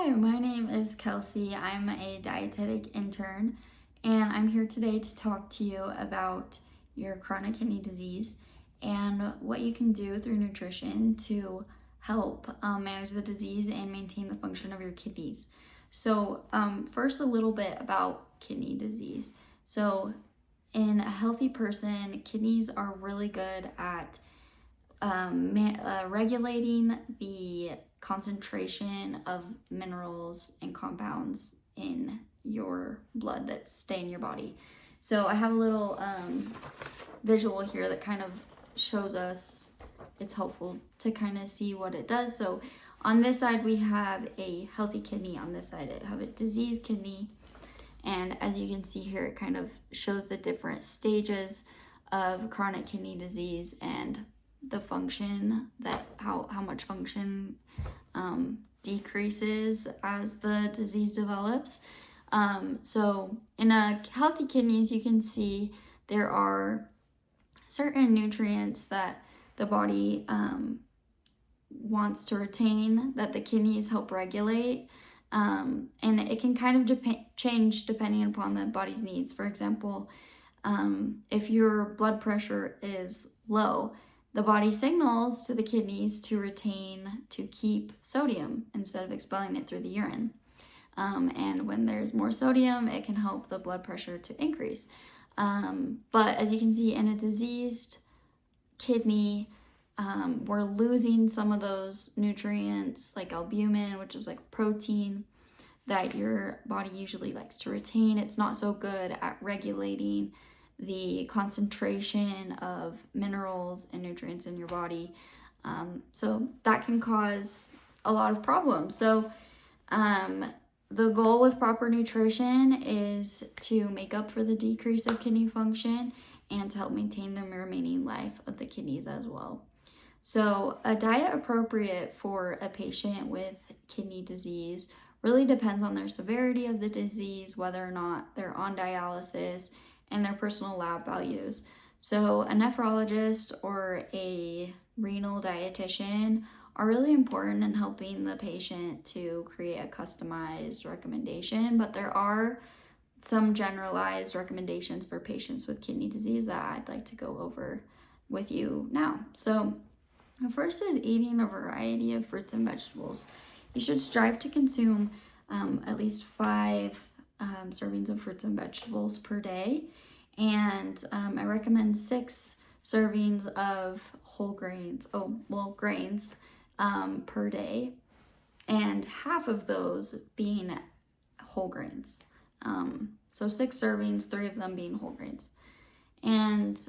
Hi, my name is Kelsey. I'm a dietetic intern, and I'm here today to talk to you about your chronic kidney disease and what you can do through nutrition to help manage the disease and maintain the function of your kidneys. First, a little bit about kidney disease. In a healthy person, kidneys are really good at regulating the concentration of minerals and compounds in your blood that stay in your body. So I have a little visual here that kind of shows us, it's helpful to kind of see what it does. So on this side we have a healthy kidney, on this side I have a diseased kidney, and as you can see here it kind of shows the different stages of chronic kidney disease and the function, that how much function decreases as the disease develops. So in a healthy kidneys, you can see there are certain nutrients that the body wants to retain, that the kidneys help regulate, and it can kind of change depending upon the body's needs. For example, if your blood pressure is low, the body signals to the kidneys to keep sodium instead of expelling it through the urine. And when there's more sodium, it can help the blood pressure to increase. But as you can see, in a diseased kidney, we're losing some of those nutrients like albumin, which is like protein that your body usually likes to retain. It's not so good at regulating the concentration of minerals and nutrients in your body. So that can cause a lot of problems. The goal with proper nutrition is to make up for the decrease of kidney function and to help maintain the remaining life of the kidneys as well. So a diet appropriate for a patient with kidney disease really depends on their severity of the disease, whether or not they're on dialysis, and their personal lab values. So a nephrologist or a renal dietitian are really important in helping the patient to create a customized recommendation, but there are some generalized recommendations for patients with kidney disease that I'd like to go over with you now. So the first is eating a variety of fruits and vegetables. You should strive to consume at least 5 servings of fruits and vegetables per day, and I recommend 6 servings of grains per day, and half of those being whole grains. So 6 servings, 3 of them being whole grains. And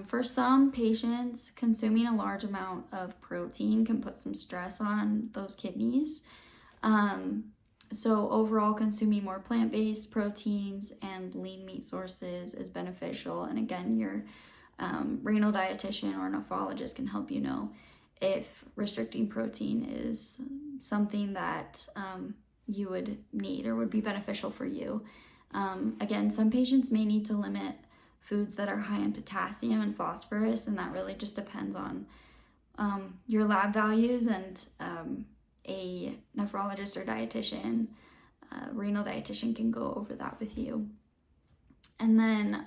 for some patients, consuming a large amount of protein can put some stress on those kidneys. So overall, consuming more plant-based proteins and lean meat sources is beneficial. And again, your renal dietitian or nephrologist can help you know if restricting protein is something that you would need or would be beneficial for you. Again, some patients may need to limit foods that are high in potassium and phosphorus, and that really just depends on your lab values, and a nephrologist or dietitian, renal dietitian can go over that with you. And then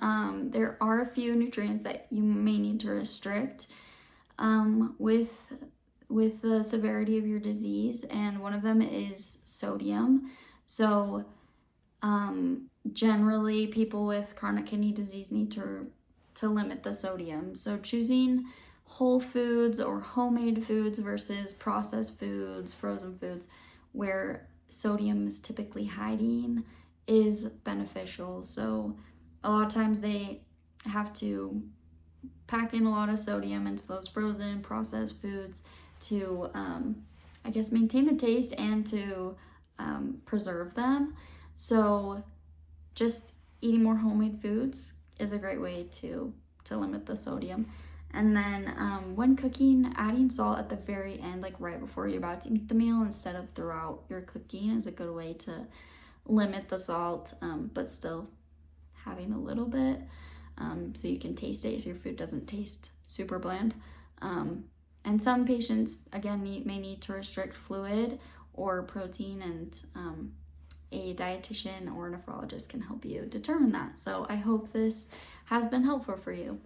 there are a few nutrients that you may need to restrict with the severity of your disease, and one of them is sodium. So generally people with chronic kidney disease need to limit the sodium. So choosing whole foods or homemade foods versus processed foods, frozen foods, where sodium is typically hiding, is beneficial. So a lot of times they have to pack in a lot of sodium into those frozen processed foods to maintain the taste and to preserve them. So just eating more homemade foods is a great way to limit the sodium. And then when cooking, adding salt at the very end, like right before you're about to eat the meal instead of throughout your cooking, is a good way to limit the salt, but still having a little bit so you can taste it so your food doesn't taste super bland. And some patients, again, may need to restrict fluid or protein, and a dietitian or nephrologist can help you determine that. So I hope this has been helpful for you.